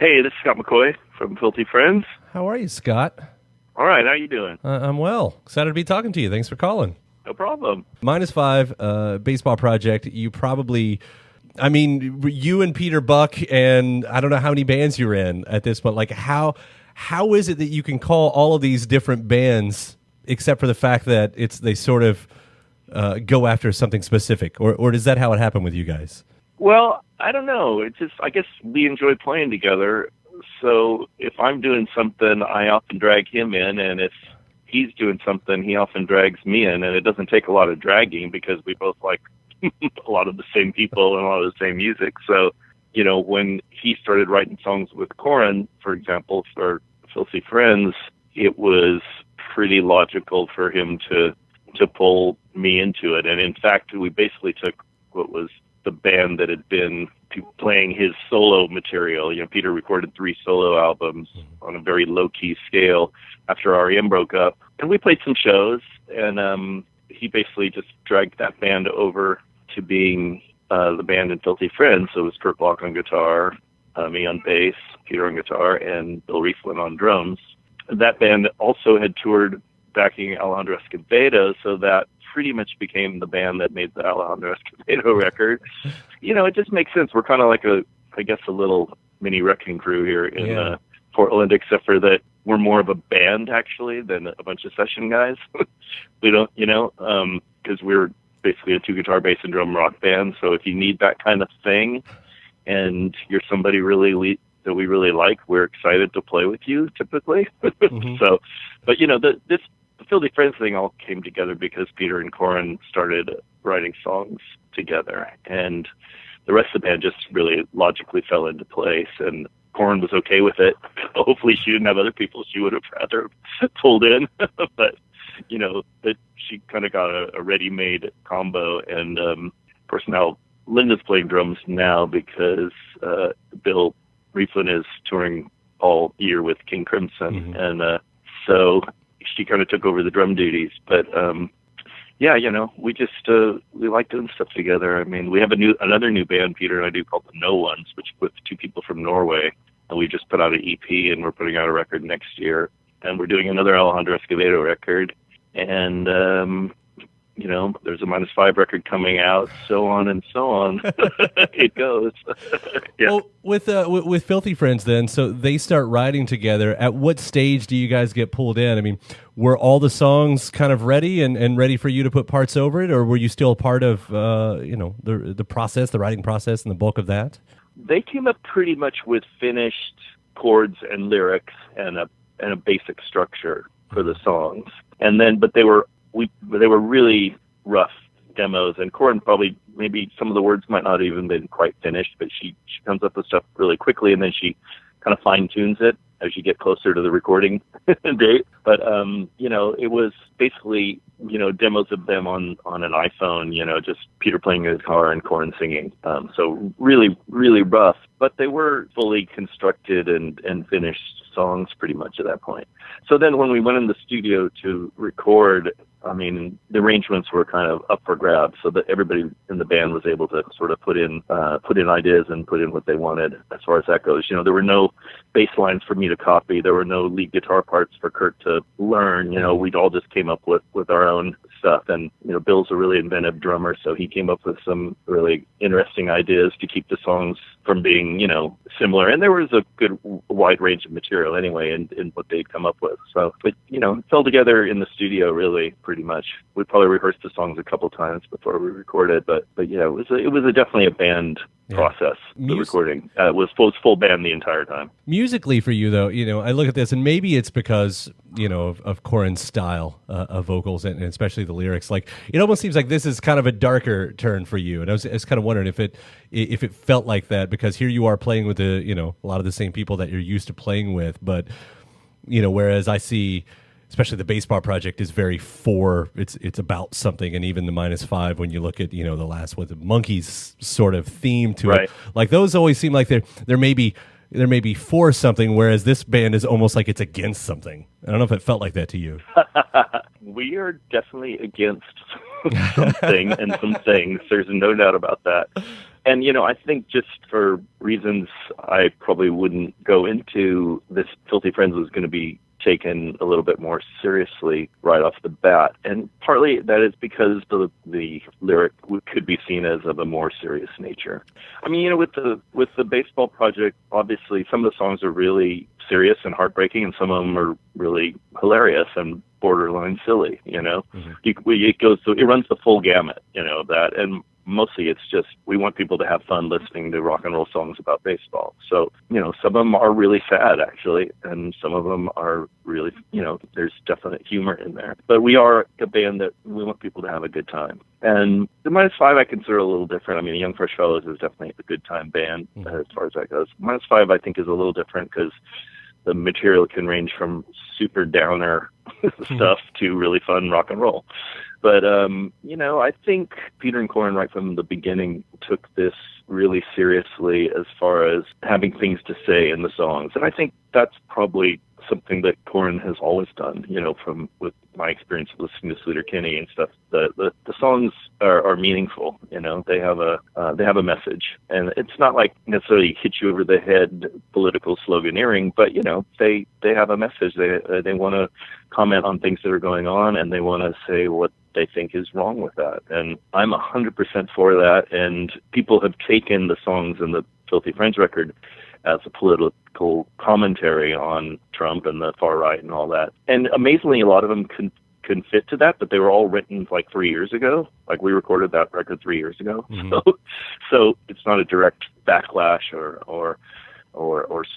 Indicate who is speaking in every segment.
Speaker 1: Hey, this is Scott McCaughey from Filthy Friends.
Speaker 2: How are you, Scott?
Speaker 1: All right, how you doing?
Speaker 2: I'm well. Excited to be talking to you. Thanks for calling.
Speaker 1: No problem.
Speaker 2: -5, baseball project. You probably, you and Peter Buck, and I don't know how many bands you're in at this point. Like, how is it that you can call all of these different bands, except for the fact that they sort of go after something specific, or is that how it happened with you guys?
Speaker 1: Well, I don't know. It's just, I guess we enjoy playing together. So if I'm doing something, I often drag him in, and if he's doing something, he often drags me in, and it doesn't take a lot of dragging because we both like a lot of the same people and a lot of the same music. So, when he started writing songs with Corin, for example, for Filthy Friends, it was pretty logical for him to pull me into it. And in fact, we basically took what was the band that had been playing his solo material. Peter recorded 3 solo albums on a very low-key scale after R.E.M. broke up. And we played some shows, and he basically just dragged that band over to being the band in Filthy Friends. So it was Kurt Bloch on guitar, me on bass, Peter on guitar, and Bill Rieflin on drums. That band also had toured backing Alejandro Escovedo, so that pretty much became the band that made the Alejandro Escovedo record. It just makes sense. We're kind of like a little mini wrecking crew here in Portland, except for that we're more of a band actually than a bunch of session guys. We don't, because we're basically a 2-guitar, bass, and drum rock band. So if you need that kind of thing and you're somebody that we really like, we're excited to play with you typically. Mm-hmm. So, but the Filthy Friends thing all came together because Peter and Corin started writing songs together, and the rest of the band just really logically fell into place, and Corin was okay with it. Hopefully she didn't have other people she would have rather pulled in, but that she kind of got a ready-made combo. And of course now Linda's playing drums now because Bill Rieflin is touring all year with King Crimson, and so she kind of took over the drum duties. But we just we like doing stuff together. I mean, we have another new band, Peter and I do, called the No Ones, which with 2 people from Norway, and we just put out an EP, and we're putting out a record next year, and we're doing another Alejandro Escovedo record, and there's a -5 record coming out, so on and so on. It goes. Yeah.
Speaker 2: Well, with Filthy Friends then, so they start writing together. At what stage do you guys get pulled in? I mean, were all the songs kind of ready and ready for you to put parts over it, or were you still part of the process, the writing process, and the bulk of that?
Speaker 1: They came up pretty much with finished chords and lyrics and a basic structure for the songs, and then they were really rough demos, and Corin probably, maybe some of the words might not have even been quite finished, but she comes up with stuff really quickly, and then she kind of fine tunes it as you get closer to the recording date. But it was basically demos of them on an iPhone, just Peter playing the guitar and Corin singing. So really, really rough, but they were fully constructed and finished songs pretty much at that point. So then when we went in the studio to record, the arrangements were kind of up for grabs, so that everybody in the band was able to sort of put in ideas and put in what they wanted as far as that goes. There were no bass lines for me to copy. There were no lead guitar parts for Kurt to learn. We'd all just came up with our own stuff. And, Bill's a really inventive drummer, so he came up with some really interesting ideas to keep the songs from being, similar. And there was a good wide range of material anyway in what they'd come up with. So, but, it fell together in the studio really pretty much. We probably rehearsed the songs a couple times before we recorded, but it was definitely a band process. The recording was full band the entire time.
Speaker 2: Musically for you though, I look at this and maybe it's because of Corin's style of vocals and especially the lyrics. Like, it almost seems like this is kind of a darker turn for you, and I was kind of wondering if it felt like that, because here you are playing with a lot of the same people that you're used to playing with, but whereas I see, especially the baseball project, is very it's about something, and even the -5, when you look at the last with the Monkeys sort of theme to it, like those always seem like they're maybe for something, whereas this band is almost like it's against something. I don't know if it felt like that to you.
Speaker 1: We are definitely against something and some things. There's no doubt about that. And, I think just for reasons I probably wouldn't go into, this Filthy Friends was going to be taken a little bit more seriously right off the bat. And partly that is because the lyric could be seen as of a more serious nature. I mean, with the baseball project, obviously some of the songs are really serious and heartbreaking, and some of them are really hilarious and borderline silly, Mm-hmm. It runs the full gamut, of that. And mostly it's just we want people to have fun listening to rock and roll songs about baseball. So, some of them are really sad, actually, and some of them are really, there's definite humor in there. But we are a band that we want people to have a good time. And the -5 I consider a little different. I mean, Young Fresh Fellows is definitely a good time band as far as that goes. -5 I think is a little different because the material can range from super downer stuff to really fun rock and roll. But, I think Peter and Corin right from the beginning took this really seriously as far as having things to say in the songs. And I think that's probably something that Corin has always done, with my experience of listening to Sleater-Kinney and stuff. The songs are meaningful, they have a message. And it's not like necessarily hit you over the head political sloganeering, but, they have a message. They want to comment on things that are going on, and they want to say what they think is wrong with that. And I'm 100% for that. And people have taken the songs in the Filthy Friends record as a political commentary on Trump and the far right and all that. And amazingly, a lot of them can fit to that, but they were all written like 3 years ago. Like we recorded that record 3 years ago. Mm-hmm. So it's not a direct backlash or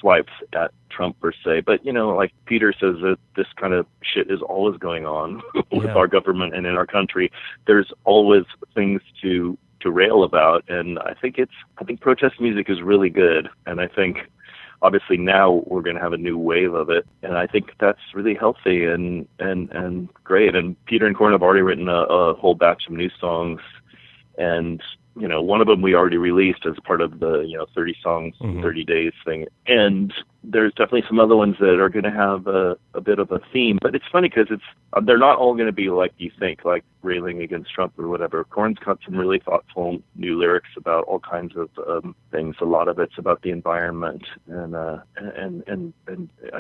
Speaker 1: swipes at Trump per se. But, like Peter says, that this kind of shit is always going on with our government and in our country. There's always things to rail about. And I think protest music is really good. And I think obviously now we're going to have a new wave of it. And I think that's really healthy and great. And Peter and Corin have already written a whole batch of new songs. And one of them we already released as part of the, 30 songs, 30 days thing. And there's definitely some other ones that are going to have a bit of a theme. But it's funny because they're not all going to be like you think, like railing against Trump or whatever. Corin's got some really thoughtful new lyrics about all kinds of things. A lot of it's about the environment. And I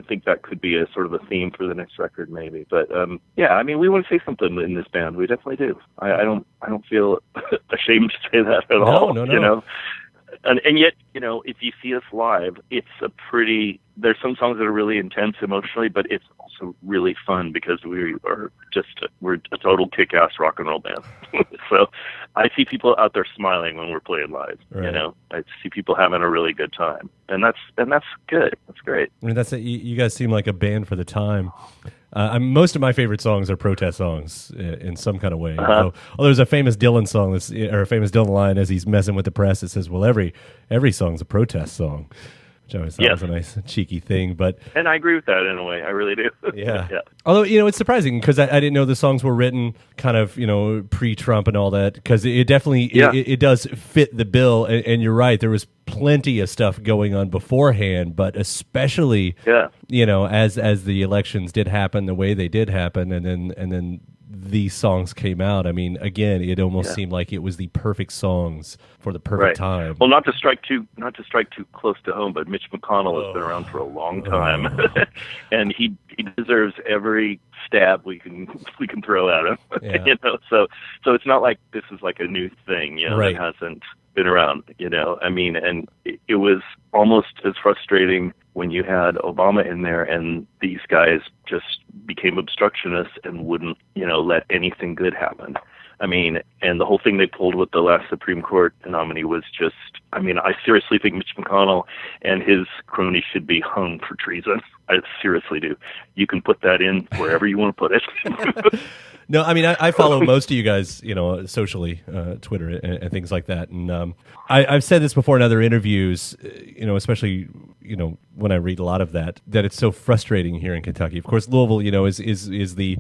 Speaker 1: think that could be a sort of a theme for the next record maybe. But I mean, we want to say something in this band. We definitely do. I don't feel ashamed to say that at all.
Speaker 2: No.
Speaker 1: And yet, if you see us live, there's some songs that are really intense emotionally, but it's also really fun because we're a total kick-ass rock and roll band. So I see people out there smiling when we're playing live,
Speaker 2: right.
Speaker 1: I see people having a really good time. And that's good. That's great.
Speaker 2: I mean, you guys seem like a band for the time. Most of my favorite songs are protest songs in some kind of way.
Speaker 1: Uh-huh.
Speaker 2: There's a famous Dylan song, or a famous Dylan line as he's messing with the press. It says, "Well, every song's a protest song," which I always thought was a nice cheeky thing.
Speaker 1: And I agree with that in a way. I really do.
Speaker 2: Yeah. Although it's surprising because I didn't know the songs were written kind of pre-Trump and all that, because it definitely it does fit the bill. And you're right, there was plenty of stuff going on beforehand, but especially as the elections did happen the way they did happen, and then these songs came out. I mean, again, it almost seemed like it was the perfect songs for the perfect time.
Speaker 1: Well, not to strike too close to home, but Mitch McConnell has been around for a long time, and he deserves every stab we can throw at him.
Speaker 2: Yeah.
Speaker 1: So it's not like this is like a new thing,
Speaker 2: right.
Speaker 1: That hasn't been around, I mean, and it was almost as frustrating when you had Obama in there and these guys just became obstructionists and wouldn't, let anything good happen. I mean, and the whole thing they pulled with the last Supreme Court nominee was just, I mean, I seriously think Mitch McConnell and his cronies should be hung for treason. I seriously do. You can put that in wherever you want to put it.
Speaker 2: No, I mean, I follow most of you guys, socially, Twitter and things like that. And I've said this before in other interviews, especially, when I read a lot of that it's so frustrating here in Kentucky. Of course, Louisville, is the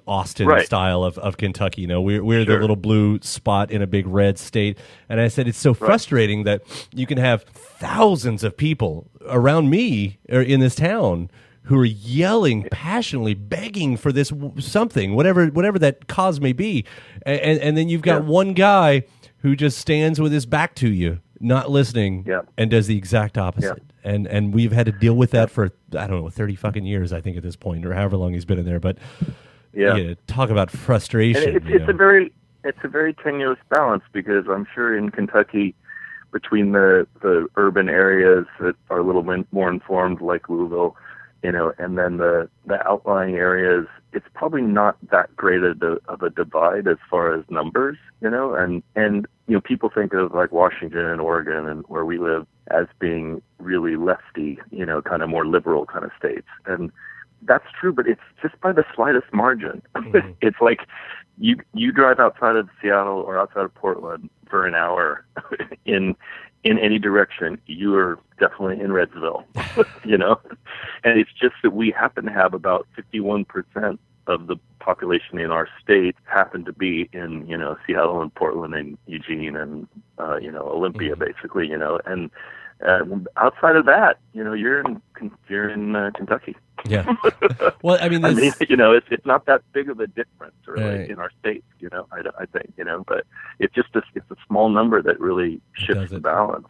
Speaker 2: Austin style of Kentucky. We're the little blue spot in a big red state. And I said, it's so frustrating that you can have thousands of people around me or in this town who are yelling passionately, begging for this something, whatever that cause may be. And then you've got one guy who just stands with his back to you, not listening, and does the exact opposite. And we've had to deal with that for, I don't know, 30 fucking years, I think, at this point, or however long he's been in there. But talk about frustration.
Speaker 1: And it's a very tenuous balance, because I'm sure in Kentucky, between the urban areas that are a little bit more informed, like Louisville, and then the outlying areas, it's probably not that great of a divide as far as numbers, and people think of like Washington and Oregon and where we live as being really lefty, kind of more liberal kind of states. And that's true, but it's just by the slightest margin. Mm-hmm. It's like you drive outside of Seattle or outside of Portland for an hour in any direction, you are definitely in Redsville, And it's just that we happen to have about 51% of the population in our state happen to be in, Seattle and Portland and Eugene and, Olympia, basically, and outside of that, you're in Kentucky.
Speaker 2: Yeah. Well, I mean,
Speaker 1: it's not that big of a difference, really, in our state. I think, but it's just it's a small number that really shifts the balance.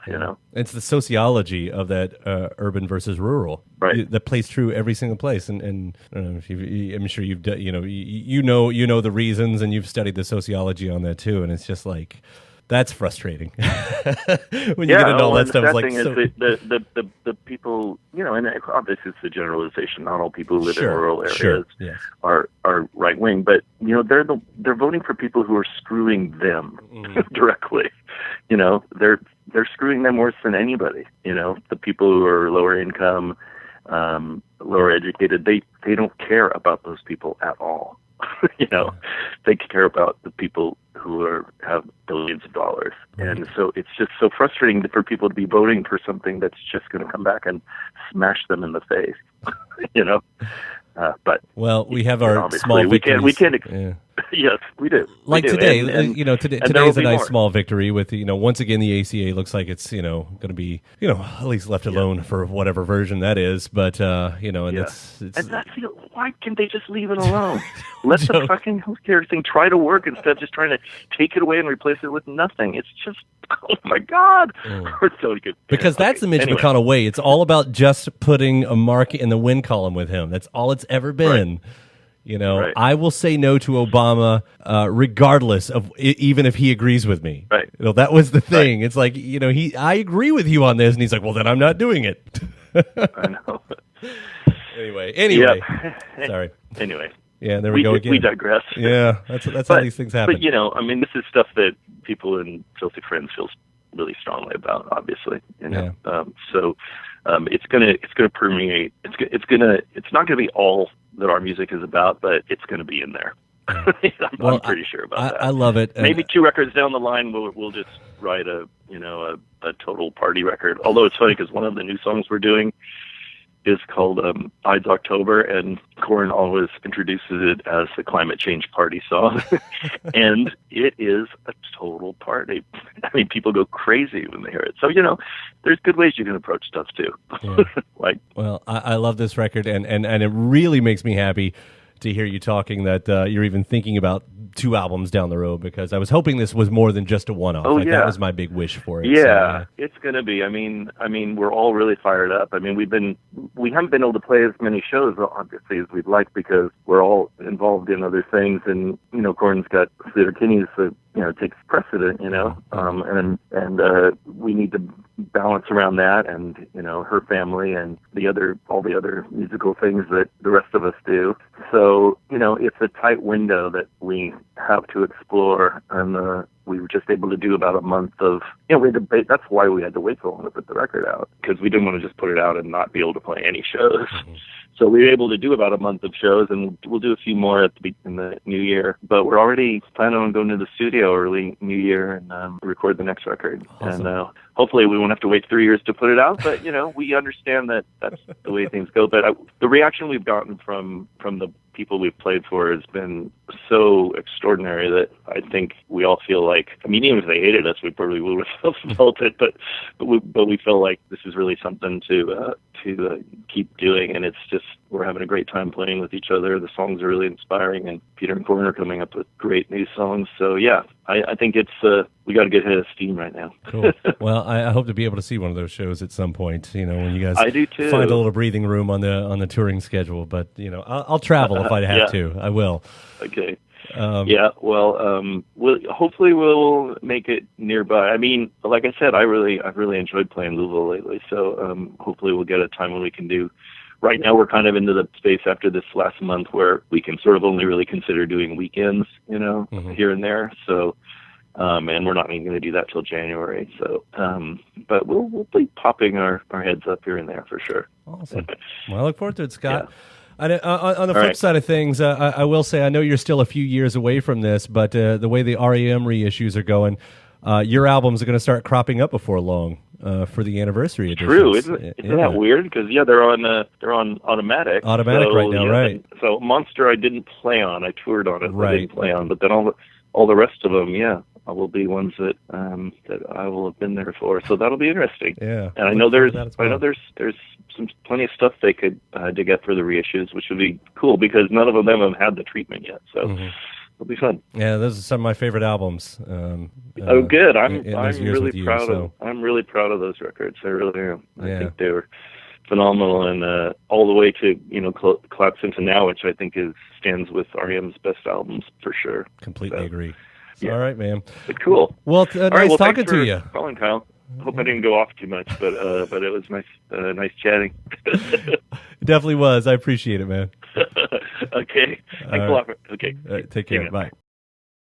Speaker 2: It's the sociology of that urban versus rural,
Speaker 1: right?
Speaker 2: That plays true every single place. And I don't know if I'm sure you've done, you know the reasons, and you've studied the sociology on that too. And it's just like, that's frustrating when you get into all that stuff.
Speaker 1: The thing is the people, and obviously it's a generalization. Not all people who live in rural areas are right wing, but they're voting for people who are screwing them directly. They're screwing them worse than anybody. The people who are lower income, lower educated, they don't care about those people at all. They care about the people who have billions of dollars. And so it's just so frustrating for people to be voting for something that's just going to come back and smash them in the face, but
Speaker 2: we have our small victories.
Speaker 1: We can't. Yes, we do.
Speaker 2: Like today, today is a nice small victory with, once again, the ACA looks like it's, going to be, at least left alone for whatever version that is. But,
Speaker 1: why can't they just leave it alone? Let the fucking healthcare thing try to work instead of just trying to take it away and replace it with nothing. It's just, oh my God. We're so good.
Speaker 2: Because that's the Mitch McConnell way. It's all about just putting a mark in the win column with him. That's all it's ever been. Right. I will say no to Obama, regardless of even if he agrees with me.
Speaker 1: Right.
Speaker 2: That was the thing. Right. It's like, I agree with you on this, and he's like, well, then I'm not doing it.
Speaker 1: I know.
Speaker 2: Anyway. Sorry.
Speaker 1: Anyway.
Speaker 2: Yeah, there we go again.
Speaker 1: We digress.
Speaker 2: Yeah, that's how these things happen.
Speaker 1: But this is stuff that people in Filthy Friends feel really strongly about, obviously. So it's gonna permeate. It's not gonna be all that our music is about, but it's gonna be in there. I'm pretty sure about that.
Speaker 2: I love it.
Speaker 1: Maybe 2 records down the line, we'll just write a total party record. Although it's funny because one of the new songs we're doing is called Ides October, and Corin always introduces it as the climate change party song. And it is a total party. I mean, people go crazy when they hear it. So, there's good ways you can approach stuff too.
Speaker 2: Yeah. I love this record, and it really makes me happy to hear you talking that you're even thinking about 2 albums down the road, because I was hoping this was more than just a one-off. That was my big wish for it.
Speaker 1: Yeah, it's going to be. I mean, we're all really fired up. I mean, we haven't been able to play as many shows, obviously, as we'd like, because we're all involved in other things, and Corin's got Sleater-Kinney, so takes precedent, and we need to balance around that, and her family and all the other musical things that the rest of us do. So it's a tight window that we have to explore, and we were just able to do about a month of that's why we had to wait so long to put the record out, because we didn't want to just put it out and not be able to play any shows. Mm-hmm. So we were able to do about a month of shows, and we'll do a few more in the new year. But we're already planning on going to the studio early new year and record the next record.
Speaker 2: Awesome.
Speaker 1: And hopefully we won't have to wait 3 years to put it out. But we understand that that's the way things go. But the reaction we've gotten from the people we've played for has been so extraordinary that I think we all feel like, even if they hated us, we probably would have felt it, but we feel like this is really something to to keep doing, and it's just we're having a great time playing with each other. The songs are really inspiring, and Peter and Corin are coming up with great new songs. So yeah, I think it's we got to get ahead of steam right now.
Speaker 2: Cool. Well, I hope to be able to see one of those shows at some point. When you guys
Speaker 1: I do too.
Speaker 2: Find a little breathing room on the touring schedule. But I'll travel if I have to. I will.
Speaker 1: Okay. Hopefully we'll make it nearby. I mean, like I said, I've really enjoyed playing Louisville lately. So hopefully we'll get a time when we can do. Right now we're kind of into the space after this last month where we can sort of only really consider doing weekends, here and there. So, and we're not even going to do that till January. So, but we'll be popping our heads up here and there for sure.
Speaker 2: Awesome. Well, I look forward to it, Scott.
Speaker 1: Yeah.
Speaker 2: On the flip side of things, I will say I know you're still a few years away from this, but the way the REM reissues are going, your albums are going to start cropping up before long for the anniversary editions.
Speaker 1: True, isn't that weird? Because they're on automatic.
Speaker 2: Automatic right now, right?
Speaker 1: So Monster, I didn't play on. I toured on it.
Speaker 2: Right.
Speaker 1: I didn't play on, but then all the rest of them, will be ones that I will have been there for. So that'll be interesting.
Speaker 2: Yeah,
Speaker 1: and I know there's plenty of stuff they could dig up for the reissues, which would be cool because none of them have had the treatment yet. So it'll be fun.
Speaker 2: Yeah, those are some of my favorite albums.
Speaker 1: Good. I'm really proud
Speaker 2: of.
Speaker 1: I'm really proud of those records. I really am. I think they were phenomenal, and all the way to collapse into now, which I think stands with R.E.M's best albums for sure.
Speaker 2: Completely agree. All right, man.
Speaker 1: But cool.
Speaker 2: Well, nice talking to you.
Speaker 1: Calling, Kyle. I hope I didn't go off too much, but it was nice chatting.
Speaker 2: It definitely was. I appreciate it, man.
Speaker 1: Okay. Thanks a lot. Okay.
Speaker 2: All right, take care. Bye.